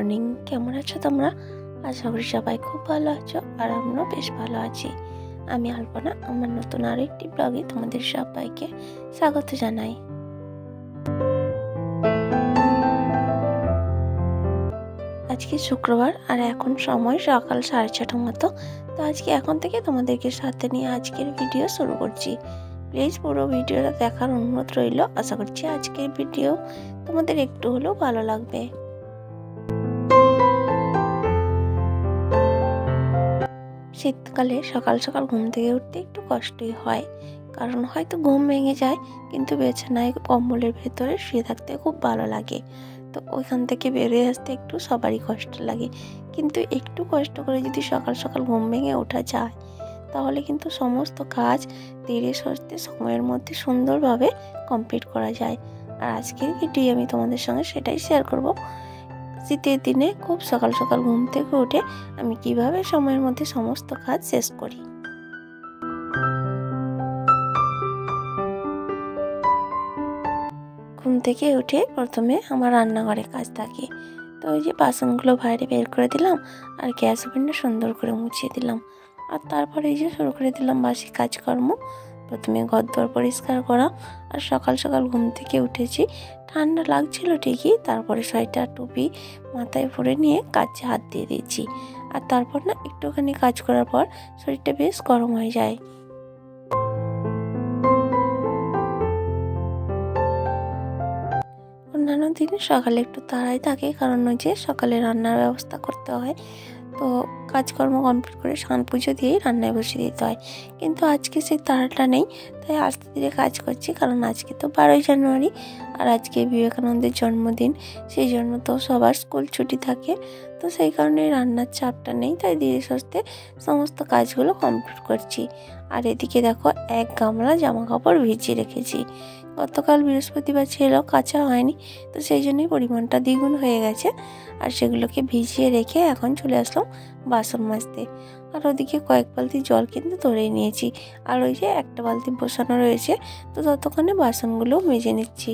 Morning. কেমন আছো তোমরা? আশা করি সবাই খুব ভালো আছো, আর আমরাও বেশ ভালো আছি। আমি আলপনা, আমার নতুন আরও একটি ব্লগে তোমাদের সবাইকে স্বাগত জানাই। আজকে শুক্রবার, আর এখন সময় সকাল 6:30 মতো। তো আজকে এখন থেকে তোমাদেরকে সাথে নিয়ে আজকের ভিডিও শুরু করছি। প্লিজ পুরো ভিডিওটা দেখার অনুরোধ রইল। আশা করছি আজকের ভিডিও তোমাদের একটু হলেও ভালো লাগবে। শীতকালে সকাল সকাল ঘুম থেকে উঠতে একটু কষ্টই হয়, কারণ হয়তো ঘুম ভেঙে যায়, কিন্তু বিছানায় কম্বলের ভেতরে শুয়ে থাকতে খুব ভালো লাগে। তো ওইখান থেকে বেরিয়ে আসতে একটু সবারই কষ্ট লাগে, কিন্তু একটু কষ্ট করে যদি সকাল সকাল ঘুম ভেঙে ওঠা যায়, তাহলে কিন্তু সমস্ত কাজ ধীরে সুস্থে সময়ের মধ্যে সুন্দরভাবে কমপ্লিট করা যায়। আর আজকের ভিডিও আমি তোমাদের সঙ্গে সেটাই শেয়ার করব। শীতের দিনে খুব সকাল সকাল ঘুম থেকে উঠে আমি কিভাবে সময়ের মধ্যে সমস্ত কাজ শেষ করি। ঘুম থেকে উঠে প্রথমে আমার রান্নাঘরে কাজ থাকে। তো ওই যে বাসনগুলো বাইরে বের করে দিলাম, আর গ্যাস ওভেনটা সুন্দর করে মুছিয়ে দিলাম। আর তারপরে এই যে শুরু করে দিলাম বাসি কাজকর্ম। প্রথমে ঘরদোর পরিষ্কার করা। আর সকাল সকাল ঘুম থেকে উঠেছি, ঠান্ডা লাগছিল ঠিকই, তারপরে সোয়েটার টুপি মাথায় পরে নিয়ে কাজে হাত দিয়ে দিয়েছি। আর তারপর না একটুখানি কাজ করার পর শরীরটা বেশ গরম হয়ে যায়। অন্যান্য দিন সকালে একটু তাড়াই থাকে, কারণ ওই যে সকালে রান্নার ব্যবস্থা করতে হয়। তো কাজকর্ম কমপ্লিট করে স্নান পুজো দিয়েই রান্নায় বসিয়ে দিতে হয়, কিন্তু আজকে সেই তাড়াটা নেই। তাই আস্তে ধীরে কাজ করছি, কারণ আজকে তো 12ই জানুয়ারি, আর আজকে বিবেকানন্দের জন্মদিন। সেই জন্য তো সবার স্কুল ছুটি থাকে, তো সেই কারণে রান্নার চাপটা নেই। তাই ধীরে সুস্থে সমস্ত কাজগুলো কমপ্লিট করছি। আর এদিকে দেখো, এক গামলা জামা কাপড় ভিজিয়ে রেখেছি। গতকাল বৃহস্পতিবার ছিল, কাচা হয়নি, তো সেই জন্যই পরিমাণটা দ্বিগুণ হয়ে গেছে। আর সেগুলোকে ভিজিয়ে রেখে এখন চলে আসলাম বাসন মাজতে। আর ওদিকে কয়েক বালতি জল কিন্তু ধরেই নিয়েছি, আর ওই যে একটা বালতি বসানো রয়েছে, তো ততক্ষণে বাসনগুলো মেজে নিচ্ছি।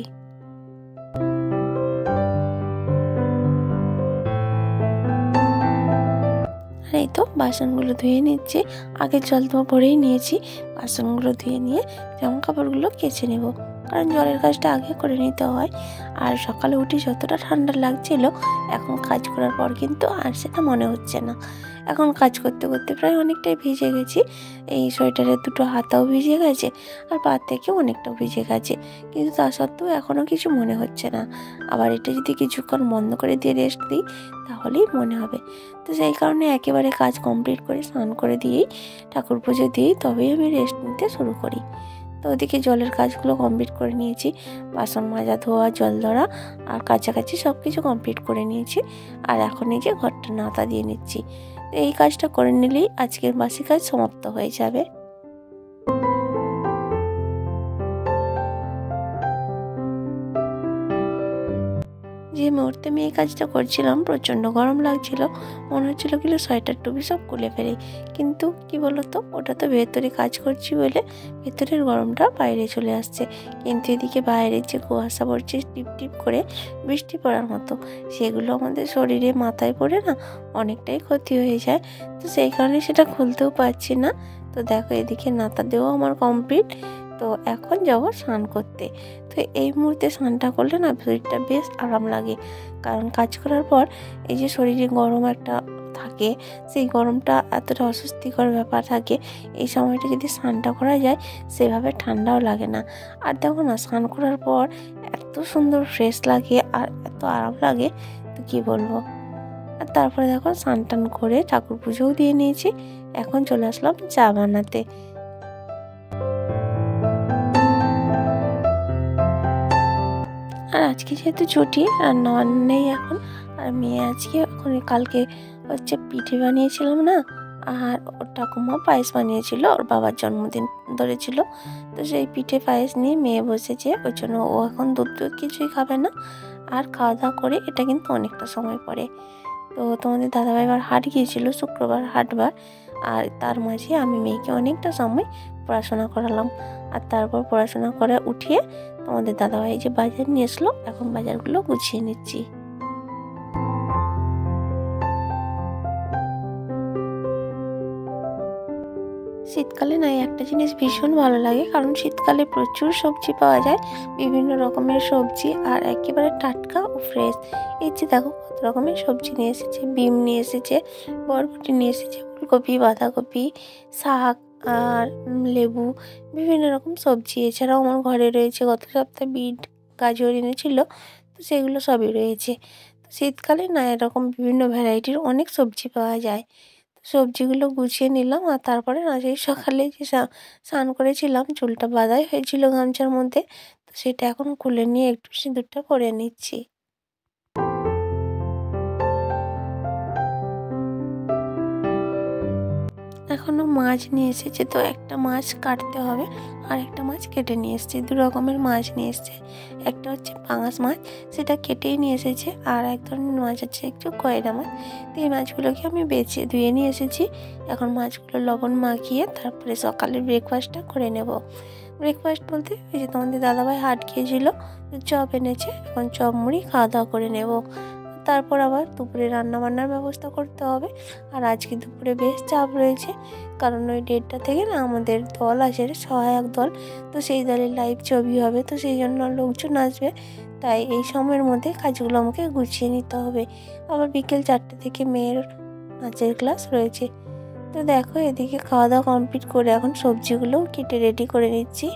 আর এই তো বাসনগুলো ধুয়ে নিচ্ছি। আগে জল তো ভরেই নিয়েছি, বাসনগুলো ধুয়ে নিয়ে জামা কাপড়গুলো কেচে নেব, কারণ জলের কাজটা আগে করে নিতে হয়। আর সকালে উঠে যতটা ঠান্ডা লাগছিল, এখন কাজ করার পর কিন্তু আর সেটা মনে হচ্ছে না। এখন কাজ করতে করতে প্রায় অনেকটাই ভিজে গেছি। এই সোয়েটারের দুটো হাতাও ভিজে গেছে, আর পা থেকেও অনেকটাও ভিজে গেছে, কিন্তু তা সত্ত্বেও এখনও কিছু মনে হচ্ছে না। আবার এটা যদি কিছুক্ষণ বন্ধ করে দিয়ে রেস্ট দিই, তাহলেই মনে হবে। তো সেই কারণে একেবারে কাজ কমপ্লিট করে স্নান করে দিয়েই, ঠাকুর পুজো দিয়েই তবেই আমি রেস্ট নিতে শুরু করি। তো ওদিকে জলের কাজগুলো কমপ্লিট করে নিয়েছি, বাসন মাজা, ধোয়া, জল ধরা আর কাছাকাছি সব কিছু কমপ্লিট করে নিয়েছি। আর এখন এই যে ঘরটা নাতা দিয়ে নিচ্ছি। তো এই কাজটা করে নিলেই আজকের বাসি কাজ সমাপ্ত হয়ে যাবে। যে মুহূর্তে আমি এই কাজটা করছিলাম প্রচণ্ড গরম লাগছিল, মনে হচ্ছিল কি সোয়েটার টুপি সব খুলে ফেলি, কিন্তু কি বলতো, ওটা তো ভেতরে কাজ করছি বলে ভেতরের গরমটা বাইরে চলে আসছে। কিন্তু এদিকে বাইরে যে কুয়াশা পড়ছে টিপ টিপ করে বৃষ্টি পড়ার মতো, সেগুলো আমাদের শরীরে মাথায় পড়ে না অনেকটাই ক্ষতি হয়ে যায়। তো সেই কারণে সেটা খুলতেও পারছি না। তো দেখো, এদিকে নাতা দেওয়া আমার কমপ্লিট। তো এখন যাবো স্নান করতে। তো এই মুহূর্তে স্নানটা করলে না শরীরটা বেশ আরাম লাগে, কারণ কাজ করার পর এই যে শরীরে গরম একটা থাকে, সেই গরমটা এতটা অস্বস্তিকর ব্যাপার থাকে, এই সময়টা যদি স্নানটা করা যায় সেভাবে ঠান্ডাও লাগে না। আর দেখো না, স্নান করার পর এত সুন্দর ফ্রেশ লাগে আর এত আরাম লাগে, তো কী বলবো। আর তারপরে দেখো, স্নান টান করে ঠাকুর পুজোও দিয়ে নিয়েছি। এখন চলে আসলাম চা বানাতে। আর আজকে যেহেতু ছুটি, রান্না বান্না নেই এখন। আর মেয়ে আজকে কালকে হচ্ছে পিঠে বানিয়েছিলাম না, আর ওর ঠাকুমা পায়েস বানিয়েছিল, ওর বাবার জন্মদিন ধরেছিল। তো সেই পিঠে পায়েস নিয়ে মেয়ে বসেছে, ওই জন্য ও এখন দুধ কিছুই খাবে না। আর খাওয়া দাওয়া করে এটা কিন্তু অনেকটা সময় পরে। তো তোমাদের দাদাভাই এবার হাট গিয়েছিল, শুক্রবার হাটবার। আর তার মাঝে আমি মেয়েকে অনেকটা সময় পড়াশোনা করালাম। আর তারপর পড়াশোনা করে উঠিয়ে তোমাদের দাদাভাই যে বাজার নিয়ে আসলো, এখন বাজারগুলো গুছিয়ে নিচ্ছি। শীতকালে না একটা জিনিস ভীষণ ভালো লাগে, কারণ শীতকালে প্রচুর সবজি পাওয়া যায়, বিভিন্ন রকমের সবজি, আর একেবারে টাটকা ও ফ্রেশ। এই যে দেখো কত রকমের সবজি নিয়ে এসেছে, বিম নিয়ে এসেছে, বরবটি নিয়ে এসেছে, ফুলকপি, বাঁধাকপি, শাক, আর লেবু, বিভিন্ন রকম সবজি। এছাড়াও আমার ঘরে রয়েছে গত সপ্তাহে বিট, গাজর এনেছিল, তো সেগুলো সবই রয়েছে। তো শীতকালে না এরকম বিভিন্ন ভ্যারাইটির অনেক সবজি পাওয়া যায়। সবজিগুলো গুছিয়ে নিলাম, আর তারপরে না সেই সকালে যে স্নান করেছিলাম, চুলটা বাঁধাই হয়েছিল গামছার মধ্যে, তো সেটা এখন খুলে নিয়ে একটু সিঁদুরটা পরে নিচ্ছি। এখনও মাছ নিয়ে এসেছে, তো একটা মাছ কাটতে হবে, আর একটা মাছ কেটে নিয়ে এসেছে। দু রকমের মাছ নিয়ে এসেছে, একটা হচ্ছে পাঙাশ মাছ, সেটা কেটেই নিয়ে এসেছে, আর এক ধরনের মাছ আছে একটু কয়রা মাছ। তো এই মাছগুলোকে আমি বেছে ধুয়ে নিয়ে এসেছি। এখন মাছগুলো লবণ মাখিয়ে তারপরে সকালের ব্রেকফাস্টটা করে নেব। ব্রেকফাস্ট বলতে ওই যে তোমাদের দাদাভাই হাট গিয়েছিল, তো চপ এনেছে, এখন চপ মুড়ি খাওয়া দাওয়া করে নেব। তারপর আবার দুপুরে রান্নাবান্নার ব্যবস্থা করতে হবে। আর আজকে দুপুরে বেশ চাপ রয়েছে, কারণ ওই 1:30টা থেকে না আমাদের দল আছে, সহায়ক দল, তো সেই দলের লাইভ ছবি হবে, তো সেই জন্য লোকজন আসবে। তাই এই সময়ের মধ্যে কাজগুলো আমাকে গুছিয়ে নিতে হবে। আবার বিকেল 4টে থেকে মেয়ের নাচের ক্লাস রয়েছে। তো দেখো এদিকে খাওয়া দাওয়া কমপ্লিট করে এখন সবজিগুলোও কেটে রেডি করে নিচ্ছি।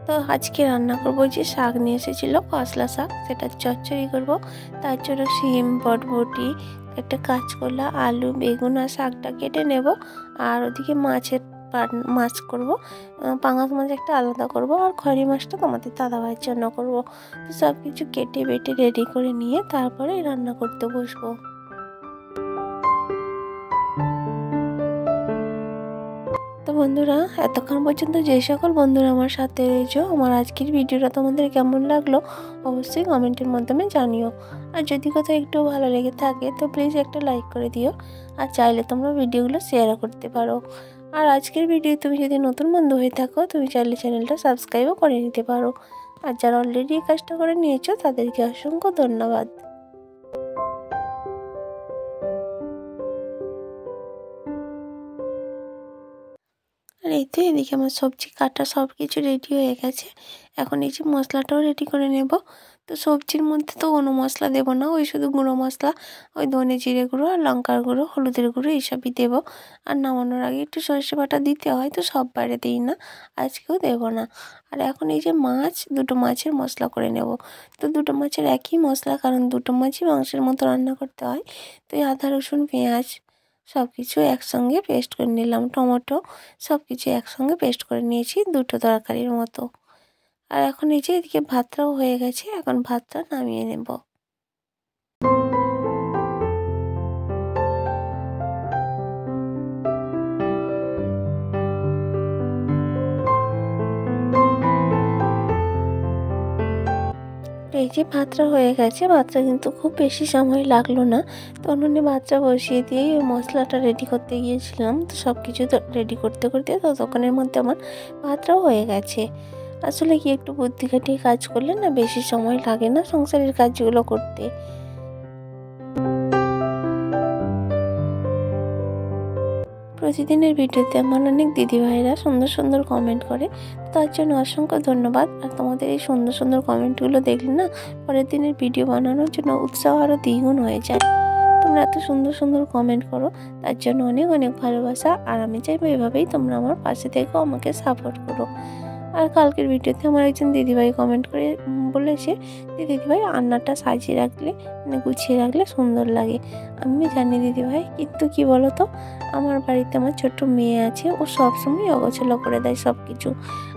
তো আজকে রান্না করব, যে শাক নিয়ে এসেছিলো কসলা শাক, সেটা চচ্চড়ি করব। তার জন্য শিম, বটবটি, একটা কাঁচকলা, আলু, বেগুন আর শাকটা কেটে নেব। আর ওদিকে মাছ করব, পাঙাশ মাছ একটা আলাদা করব, আর খড়ি মাছটা তোমাদের দাদাভাইয়ের জন্য করব। তো সব কিছু কেটে বেটে রেডি করে নিয়ে তারপরে রান্না করতে বসবো। তো বন্ধুরা, এতক্ষণ পর্যন্ত যে সকল বন্ধুরা আমার সাথে রয়েছে, আমার আজকের ভিডিওটা তোমাদের কেমন লাগলো অবশ্যই কমেন্টের মাধ্যমে জানিও। আর যদি কোথাও একটু ভালো লেগে থাকে তো প্লিজ একটা লাইক করে দিও, আর চাইলে তোমরা ভিডিওগুলো শেয়ারও করতে পারো। আর আজকের ভিডিও তুমি যদি নতুন বন্ধু হয়ে থাকো, তুমি চাইলে চ্যানেলটা সাবস্ক্রাইবও করে নিতে পারো। আর যারা অলরেডি এই কাজটা করে নিয়েছো তাদেরকে অসংখ্য ধন্যবাদ। আর এই তো এদিকে আমার সবজি কাটা সব কিছু রেডি হয়ে গেছে। এখন এই যে মশলাটাও রেডি করে নেব। তো সবজির মধ্যে তো কোনো মশলা দেবো না, ওই শুধু গুঁড়ো মশলা, ওই ধনে জিরে গুঁড়ো আর লঙ্কার গুঁড়ো, হলুদের গুঁড়ো এইসবই দেবো। আর নামানোর আগে একটু সরষে বাটা দিতে হয়, তো সব বাইরে দিই না, আজকেও দেবো না। আর এখন এই যে দুটো মাছের মশলা করে নেব। তো দুটো মাছের একই মশলা, কারণ দুটো মাছই মাংসের মতো রান্না করতে হয়। তো এই আদা, রসুন, পেঁয়াজ সব কিছু একসঙ্গে পেস্ট করে নিলাম, টমেটো সব কিছু একসঙ্গে পেস্ট করে নিয়েছি দুটো তরকারির মতো। আর এখন এই যে এদিকে ভাতটাও হয়ে গেছে, এখন ভাতটা নামিয়ে নেব। এই যে ভাতটা হয়ে গেছে, ভাতটা কিন্তু খুব বেশি সময় লাগলো না। তো উনুনে ভাতটা বসিয়ে দিয়ে ওই মশলাটা রেডি করতে গিয়েছিলাম, তো সব কিছু তো রেডি করতে করতে ততক্ষণের মধ্যে আমার ভাতটাও হয়ে গেছে। আসলে কি একটু বুদ্ধি খাটিয়ে কাজ করলে না বেশি সময় লাগে না সংসারের কাজগুলো করতে। প্রতিদিনের ভিডিওতে আমার অনেক দিদিভাইরা সুন্দর সুন্দর কমেন্ট করে, তার জন্য অসংখ্য ধন্যবাদ। আর তোমাদের এই সুন্দর সুন্দর কমেন্টগুলো দেখলে না পরের দিনের ভিডিও বানানোর জন্য উৎসাহ আরও দ্বিগুণ হয়ে যায়। তোমরা এত সুন্দর সুন্দর কমেন্ট করো, তার জন্য অনেক অনেক ভালোবাসা। আর আমি চাইবো এভাবেই তোমরা আমার পাশে থেকেও আমাকে সাপোর্ট করো। আর কালকের ভিডিওতে আমার একজন দিদিভাই কমেন্ট করে বলেছে যে দিদিভাই রান্নাটা সাজিয়ে রাখলে, মানে গুছিয়ে রাখলে সুন্দর লাগে। আমি জানি দিদিভাই, কিন্তু কি বলো তো, আমার বাড়িতে আমার ছোট্ট মেয়ে আছে, ও সবসময় অগোছালো করে দেয় সব কিছু।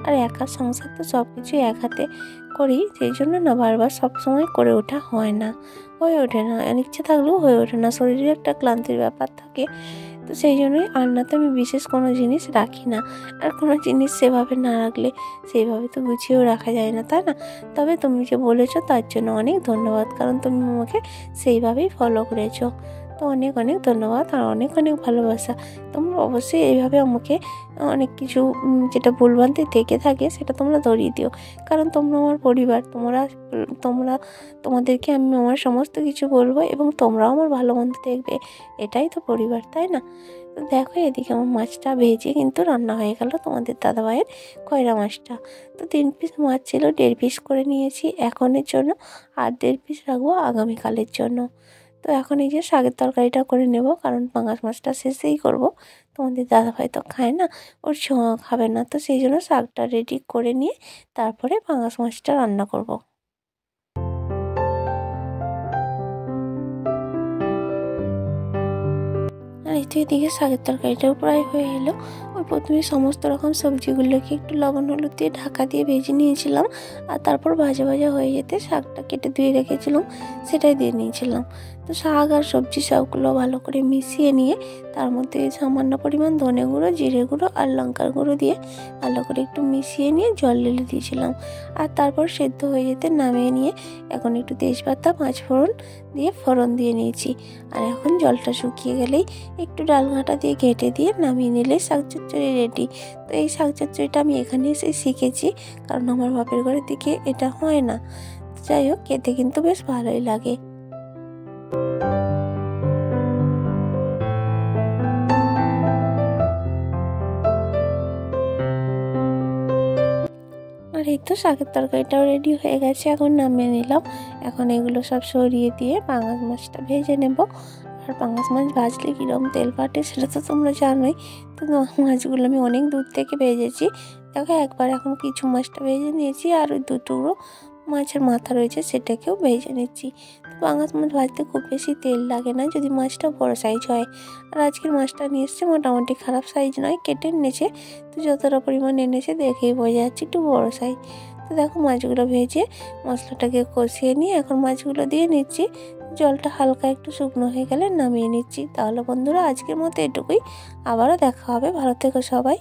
আর একা সংসার তো সব কিছু এক হাতে করি, সেই জন্য না বারবার সবসময় করে ওঠা হয় না, হয়ে ওঠে না। ইচ্ছে থাকলেও হয়ে ওঠে না, শরীরে একটা ক্লান্তির ব্যাপার থাকে। তো সেই জন্যই রান্নাতে আমি বিশেষ কোনো জিনিস রাখি না। আর কোনো জিনিস সেভাবে না রাখলে সেইভাবে তো গুছিয়েও রাখা যায় না, তাই না? তবে তুমি যে বলেছো তার জন্য অনেক ধন্যবাদ, কারণ তুমি আমাকে সেইভাবেই ফলো করেছো। তো অনেক অনেক ধন্যবাদ আর অনেক অনেক ভালোবাসা। তোমরা অবশ্যই এইভাবে আমাকে অনেক কিছু যেটা ভুলভ্রান্তি থেকে থাকে সেটা তোমরা ধরিয়ে দিও, কারণ তোমরা আমার পরিবার। তোমরা তোমাদেরকে আমি আমার সমস্ত কিছু বলবো এবং তোমরাও আমার ভালো মন্দ দেখবে, এটাই তো পরিবার, তাই না? তো দেখো এদিকে আমার মাছটা ভেজে কিন্তু রান্না হয়ে গেল, তোমাদের দাদাভাইয়ের খয়রা মাছটা। তো 3 পিস মাছ ছিল, 1.5 পিস করে নিয়েছি এখনের জন্য, আর 1.5 পিস রাখবো আগামীকালের জন্য। তো এখন এই যে শাকের তরকারিটা করে নেব, কারণ পাঙাশ মাছটা শেষেই করব। তোমাদের দাদাভাই তো খায় না, ওর ছোঁয়া খাবে না, তো সেই জন্য শাকটা রেডি করে নিয়ে তারপরে পাঙাশ মাছটা রান্না করব। আর এই তো এদিকে শাকের তরকারিটাও প্রায় হয়ে এলো। ওই প্রথমে সমস্ত রকম সবজিগুলোকে একটু লবণ হলুদ দিয়ে ঢাকা দিয়ে ভেজে নিয়েছিলাম, আর তারপর ভাজা ভাজা হয়ে যেতে শাকটা কেটে ধুয়ে রেখেছিলাম সেটাই দিয়ে নিয়েছিলাম। তো শাক আর সবজি সবগুলো ভালো করে মিশিয়ে নিয়ে তার মধ্যে সামান্য পরিমাণ ধনে গুঁড়ো, জিরে গুঁড়ো আর লঙ্কার গুঁড়ো দিয়ে ভালো করে একটু মিশিয়ে নিয়ে জল ঢেলে দিয়েছিলাম। আর তারপর সেদ্ধ হয়ে যেতে নামিয়ে নিয়ে এখন একটু তেজপাতা, 5 ফোড়ন দিয়ে ফোড়ন দিয়ে নিয়েছি। আর এখন জলটা শুকিয়ে গেলেই একটু ডাল ঘাঁটা দিয়ে ঘেঁটে দিয়ে নামিয়ে নিলে শাক চচ্চড়ি রেডি। তো এই শাক চচ্চড়িটা আমি এখানে এসে শিখেছি, কারণ আমার বাপের ঘরের দিকে এটা হয় না। যাই হোক, খেতে কিন্তু বেশ ভালোই লাগে। আর এই তো শাকের তরকারিটাও রেডি হয়ে গেছে, এখন নামিয়ে নিলাম। এখন এগুলো সব সরিয়ে দিয়ে পাঙাশ মাছটা ভেজে নেব। আর পাঙাশ মাছ ভাজলে কীরকম তেল ফাটে সেটা তো তোমরা জানোই। তো মাছগুলো আমি অনেক দূর থেকে ভেজেছি। দেখো একবার এখন কিছু মাছটা ভেজে নিয়েছি, আর ওই 2 টুকরো মাছের মাথা রয়েছে সেটাকেও ভেজে নিচ্ছি। তো পাঙাশ মাছ ভাজতে খুব বেশি তেল লাগে না যদি মাছটা বড় সাইজ হয়। আর আজকের মাছটা নিয়ে এসছে মোটামুটি খারাপ সাইজ নয়, কেটে এনেছে। তো যতটা পরিমাণ এনেছে দেখেই বোঝা যাচ্ছে একটু বড় সাইজ। তো দেখো মাছগুলো ভেজে মশলাটাকে কষিয়ে নিয়ে এখন মাছগুলো দিয়ে নিচ্ছি। জলটা হালকা একটু শুকনো হয়ে গেলে নামিয়ে নিচ্ছি। তাহলে বন্ধুরা আজকের মতো এটুকুই, আবারও দেখা হবে। ভালো থেকো সবাই।